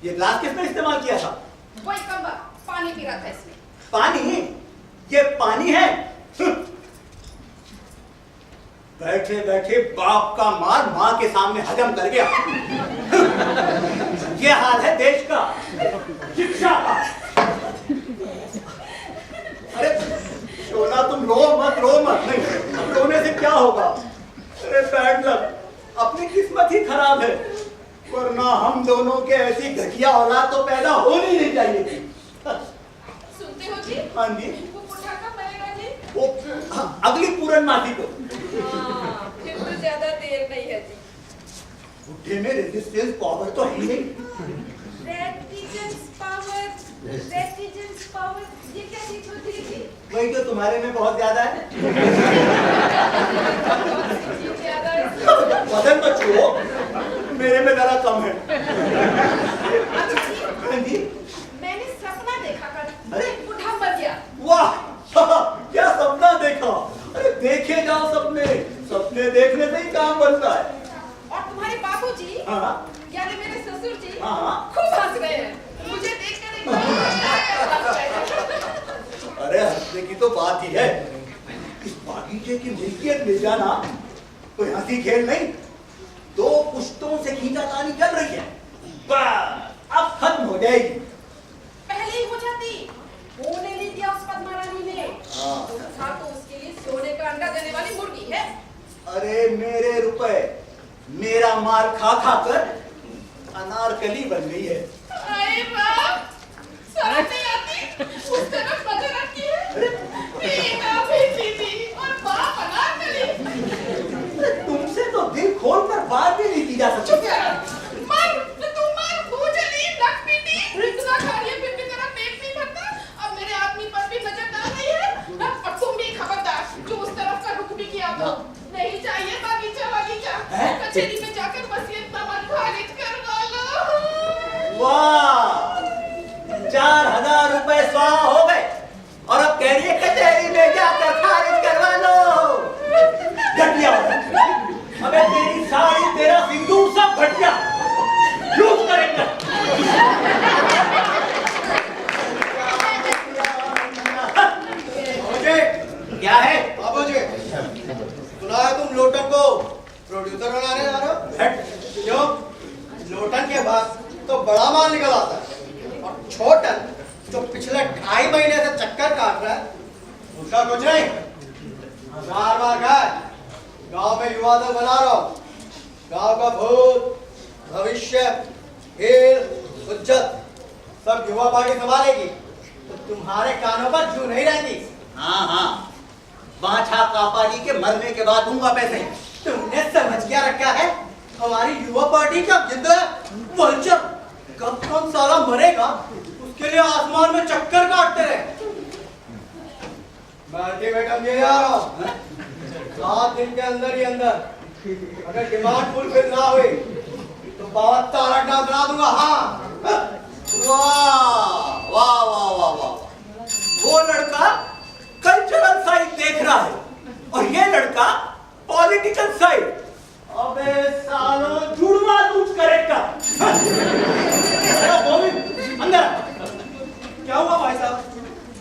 ये ग्लास किसने इस्तेमाल किया था? वही कम्बा पानी पी रहा था इसमें। पानी? ये पानी है? बैठे बैठे बाप का मार मां के सामने हजम कर गया। ये हाल है देश का, शिक्षा का। अरे सोना तुम रो मत, रो मत। नहीं, रोने से क्या होगा? अरे बैड लक, अपनी किस्मत ही खराब है, वरना हम दोनों के ऐसी घटिया औलाद तो पैदा होनी नहीं चाहिए थी। सुनते हो जी? हाँ जी। वो बुढ़ा कब मरेगा जी? वो अगली पूर्णमासी को। हाँ, फिर तो ज्यादा देर नहीं है जी। बुढ़े में रेजिस्टेंस पावर तो है ही नहीं। रेजिस्टेंस पावर, ये क्या चीज होती है जी? वही तो तुम्हारे में बहुत ज्यादा है। ज्यादा है। वजन तो छुओ, मेरे में जरा कम है। अच्छा जी, मैंने सपना देखा कल, अरे बुढ़ा मर गया। वाह, क्या सपना देखा? अरे देखे जाओ सपने, सपने देखने से ही काम बनता है। और तुम्हारे बाबूजी, हाँ यानी मेरे ससुर जी, हाँ। खूब हंस रहे हैं। मुझे देखकर अरे हंसने की तो बात ही है। इस बागीचे की मिल्कियत मिल जाना कोई हंसी खेल नहीं। 2 पुश्तों से खींचातानी चल रही है, बस अब खत्म हो जाएगी। पहले ही हो जाती, होने नहीं दिया उस पद्मा रानी ने। था तो उसके लिए सोने का अंडा देने वाली मुर्गी है। अरे मेरे रुपए, मेरा माल खा खा कर अनारकली बन गई है। अरे बाप, शर्म नहीं आती? उस तरफ नजर रखी है, बेटा बेटी भी और बाप अनारकली। तुमसे तो दिल खोल कर बात भी नहीं की जा सकती। चुप कर, मार, तू मार, भूजली, नक पीटी, इतना खा रही है फिर भी तेरा पेट नहीं भरता। अब मेरे आदमी पर भी नजर डाल रही है। और तुम भी खबरदार, जो उस तरफ का रुख भी किया तो नहीं चाहिए। बागीचा बागीचा, कचहरी में जाकर वसीयतनामा खारिज करवा लो। वाह, 4000 रुपए स्वाहा हो गए और अब कह रही है कचहरी में जाकर खारिज करवा लो। घटिया, अबे तेरी साड़ी, तेरा सिंदूर सब घटिया। यूज करेंगे। क्या है? बाबूजी, सुना है तुम लोटन को प्रोड्यूसर बनाने जा रहे हो? क्यों? लोटन के बाद तो बड़ा माल निकल आता है, और छोटन जो पिछले 2.5 महीने से चक्कर काट रहा है, उसका कुछ नहीं। 1000 बार कहा, गांव में युवा दल बना रहा हूं। गांव का भूत, भविष्य, खेल, इज्जत सब युवा पार्टी संभालेगी। तो तुम्हारे कानों पर जू नहीं रहेगी। हाँ हाँ, बाछा कापा जी के मरने के बाद दूंगा पैसे। तुमने समझ क्या रखा है? हमारी युवा पार्टी का जिंदा वल्चर कब कौन साला मरेगा, उसके लिए आसमान में चक्कर काटते रहे। बैठे बैठा ये आ रहा हूं, 7 दिन के अंदर ही अंदर अगर डिमांड फुलफिल ना हुई तो 72 अड्डा बना दूंगा। हाँ, वाह वाह वाह वाह वाह, वो लड़का कल्चरल साइड देख रहा है और ये लड़का पॉलिटिकल साइड। अबे सालों, जुड़वा लूट करेगा। अंदर क्या हुआ भाई साहब?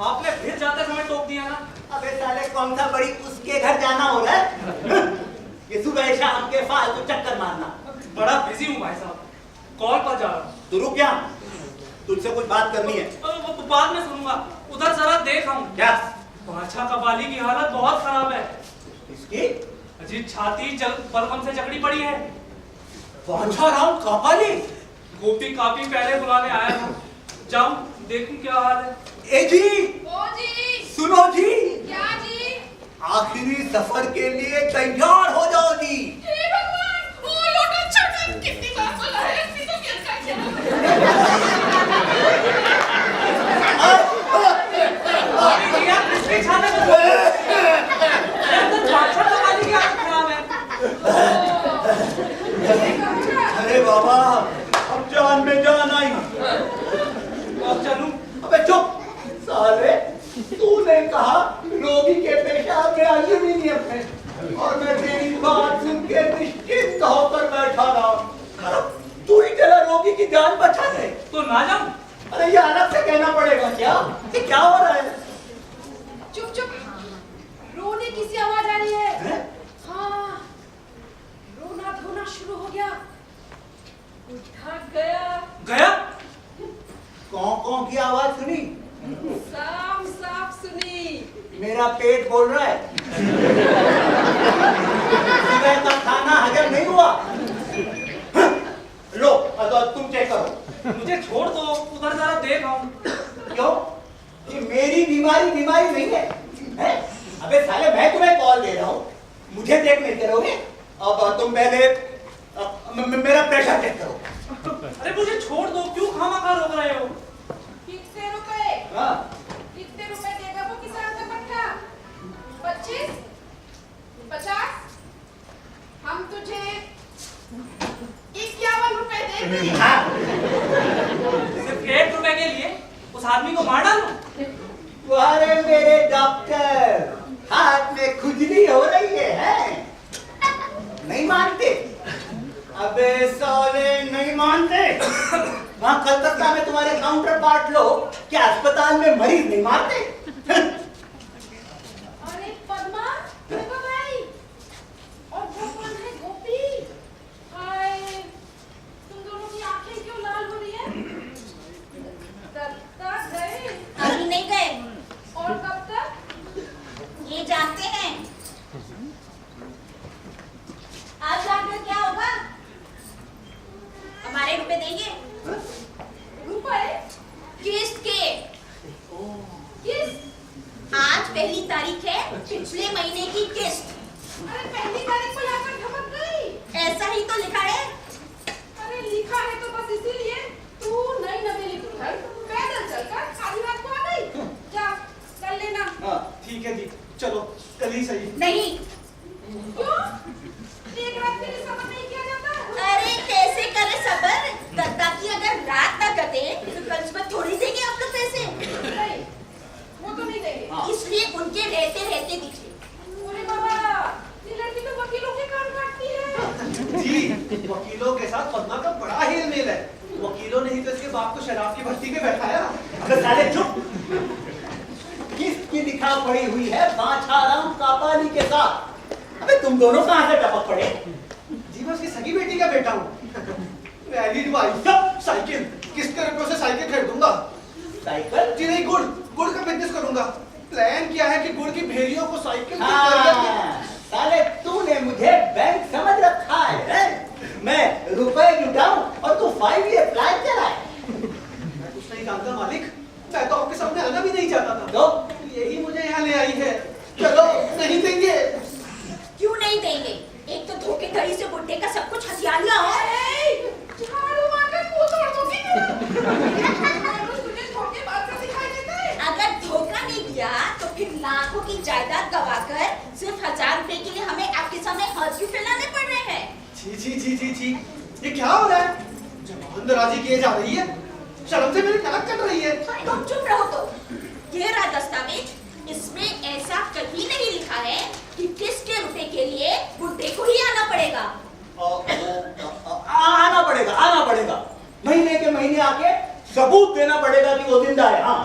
आपने फिर जाते समय टोक दिया ना? अबे साले, कौन सा बड़ी उसके घर जाना हो रहा है? ये सुबह शाम के फालतू चक्कर मारना। बड़ा बिजी हूँ भाई साहब, कॉल पर जा रहा हूँ। तो रुक जा, तुझसे कुछ बात करनी है। वो बाद में सुनूंगा, उधर जरा देख हम। क्या? बादशाह कबाली की हालत बहुत खराब है। इसकी? अजी छाती बलगम से जकड़ी पड़ी है। बादशाह राम कबाली? गोपी काफी पहले बुलाने आया था, जाऊं देखूं क्या हाल है। ए जी, ओ जी, सुनो जी, क्या जी? आखिरी सफर के लिए तैयार हो जाओ जी। हे भगवान, ओ लोटन छोटन, कितनी बार बोला है, इतनी तो क्या अरे बाबा, अब जान में जान आई। अब चलूं? अबे चुप साले, तूने कहा रोगी के पेशाब में एल्यूमिनियम है और मैं तेरी बात सुन के निश्चिंत होकर बैठा रहा। तू ही चला रोगी की जान बचा दे। तो ना जाऊं? अरे ये अलग से कहना पड़ेगा क्या? ये क्या हो रहा है? चुप चुप, रोने की सी आवाज आ रही है। हैं? हाँ, रोना धोना शुरू हो गया। थक गया। गया? कौं की आवाज सुनी? साफ साफ सुनी। मेरा पेट बोल रहा है। सुबह का खाना हजम नहीं हुआ। लो, अब तुम चेक करो। मुझे छोड़ दो, उधर जरा देख आऊं। क्यों? ये मेरी बीमारी नहीं है, हैं? अबे साले मैं तुम्हें कॉल दे रहा हूँ, मुझे चेक नहीं करोगे? अब तुम पहले मेरा प्रेशर चेक करो। अरे मुझे छोड़ दो, क्यों खामखा रोक रहे हो? कितने रुपए? हाँ, कितने रुपए देगा वो किसान का पट्टा? 25? 50? हम तुझे 51 रुपए देंगे। हाँ। सिर्फ 1 रुपए के लिए उस आदमी को मार डालूं? अरे मेरे डॉक्टर, हाथ में खुजली हो रही है? नहीं मानते? अबे साले नहीं मानते? वहाँ कलकत्ता में तुम्हारे काउंटर पार्ट लोग क्या अस्पताल में मरीज नहीं मारते? अरे पद्मा, देखो भाई, और वो कौन है? गोपी। हाय, तुम दोनों की आंखें क्यों लाल हो रही है? कलकत्ता गए? अभी नहीं गए, और कब तक? ये जानते हैं। आज जानकर क्या होगा? हमारे रुपए देंगे। रुपए? किस्त के। किस? आज पहली तारीख है, पिछले महीने की किस्त। अरे पहली तारीख को लाकर धमक गई। ऐसा ही तो लिखा है। अरे लिखा है तो बस इसीलिए तू नई नवेली दुल्हन पैदल चलकर आधी रात को आ गई। जा कर लेना। हाँ ठीक है जी, चलो कल ही सही। नहीं, क्यों? एक रात के लिए सबर नहीं किया जाता? अरे कैसे करे सबर? दत्ता की अगर रात न कटे तो कल सुबह थोड़ी देंगे आप लोग पैसे। नहीं, वो तो नहीं देंगे। इसलिए उनके रहते रहते दिखे। अरे बाबा, ये लड़की तो वकीलों के कान काटती है। जी, वकीलों के साथ पद्मा का बड़ा हेलमेल है। वकीलों ने ही तो इसके बाप को शराब की भट्टी में बैठाया। अबे साले चुप! किसकी लिखा पड़ी हुई है बाछाराम कापाली के साथ? अबे तुम दोनों कहाँ से टपक पड़े? जी मैं उसकी सगी बेटी का बेटा हूँ। वैलिड भाई सब साइकिल, किसके रुपयों से साइकिल खरीदूंगा। साइकिल? जी नहीं, गुड़ का बिजनेस करूंगा। प्लान किया है कि गुड़ की भेड़ियों को साइकिल के जरिए हाँ, साले तूने मुझे बैंक समझ रखा है? मैं रुपए जुटाऊं और तू 5 ईयर प्लान चलाए? मैं कुछ नहीं जानता मालिक, मैं तो आपके सामने आना भी नहीं चाहता था। तो यही मुझे यहाँ ले आई है। चलो नहीं देंगे। क्यों नहीं देंगे? एक तो धोखेधड़ी से बुड्ढे का सब कुछ हथिया लिया है। झाड़ू मारकर मुंह तोड़ दूंगी मैं। तुझे धोखेबाज सा दिखाई देता है। अगर धोखा नहीं दिया तो फिर लाखों की जायदाद गवाकर सिर्फ 1000 रुपए के लिए हमें आपके सामने हाथ क्यों फैलाने पड़ रहे हैं? छी, ये क्या हो रहा है? जमानदराजी किए जा रही है, शर्म से मेरी नाक कट रही है। तुम चुप रहो तो। ये रहा दस्तावेज, इसमें ऐसा कहीं नहीं लिखा है कि किसके रुपए के लिए बुड्ढे को ही आना पड़ेगा। आना पड़ेगा। महीने के महीने आके सबूत देना पड़ेगा कि वो जिंदा है। हाँ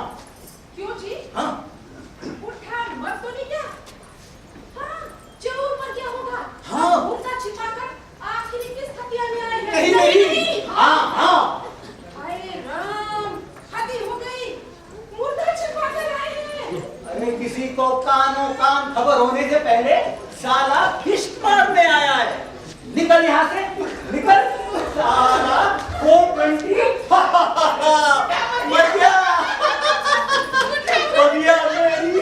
क्यों जी? हाँ, उठा मत तो नहीं क्या? हाँ, जरूर पर क्या होगा? हाँ। मुर्दा छिपाकर आखिरी किस हत्या में आए हैं? नहीं। हाँ। अरे राम, हदी हो गई। मुर्दा छिपाकर आए हैं। अरे किसी को कानों कान खबर होने से पहले साला खिस्ट मारने आया है। निकल यहाँ से, निकल साला। 420 बढ़िया मेरी।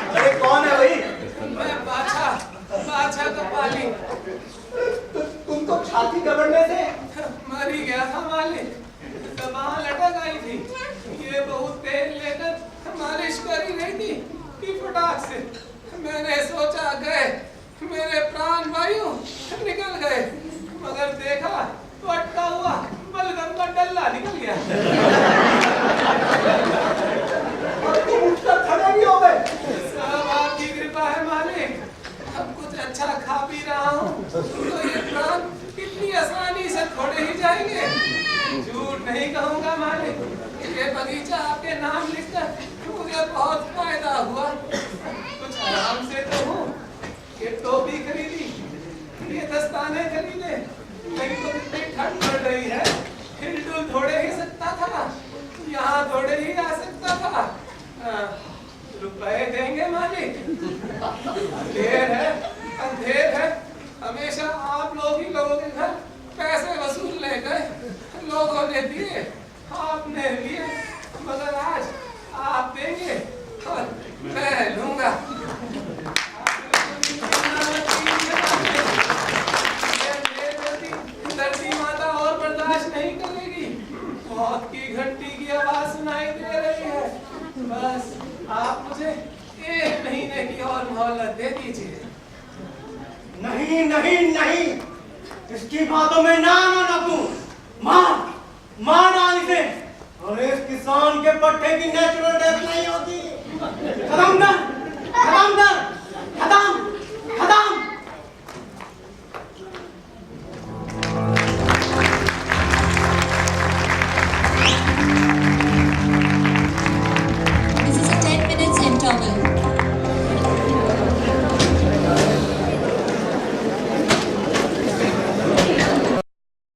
अरे कौन है भाई? मैं बादशाह का पाली। तुम तो छाती गबड़ने से मर ही गया था मालिक, जबान लटक आई थी। ये बहुत तेल लेकर मालिश कर ही रही थी कि फटाक से मैंने सोचा अच्छा खा पी रहा हूँ तो ये प्राण कितनी आसानी से थोड़े ही जाएंगे। झूठ नहीं कहूँगा मालिक, ये बगीचा आपके नाम लिखकर मुझे बहुत फायदा हुआ। कुछ आराम से तो हूँ, ये टोपी खरीदी, ये दस्ताने खरीदे, लेकिन तो इतनी ठंड पड़ रही है, हिलडुल थोड़े ही सकता था, यहाँ थोड़े ही आ सकता था। रुपए देंगे मालिक? अंधेर है, हमेशा आप लोग ही लोगों के घर पैसे वसूल ले गए, लोगों ने दिए, आपने लिए, मगर आज आप देंगे और मैं लूंगा। धरती माता और बर्दाश्त नहीं करेगी, मौत की घंटी की आवाज सुनाई दे रही है। बस आप मुझे 1 महीने की और मोहलत दे दीजिए। नहीं नहीं नहीं, इसकी बातों में ना तू मार डाल इसे। और इस किसान के पट्टे की नेचुरल डेथ नहीं होती। खत्म कर।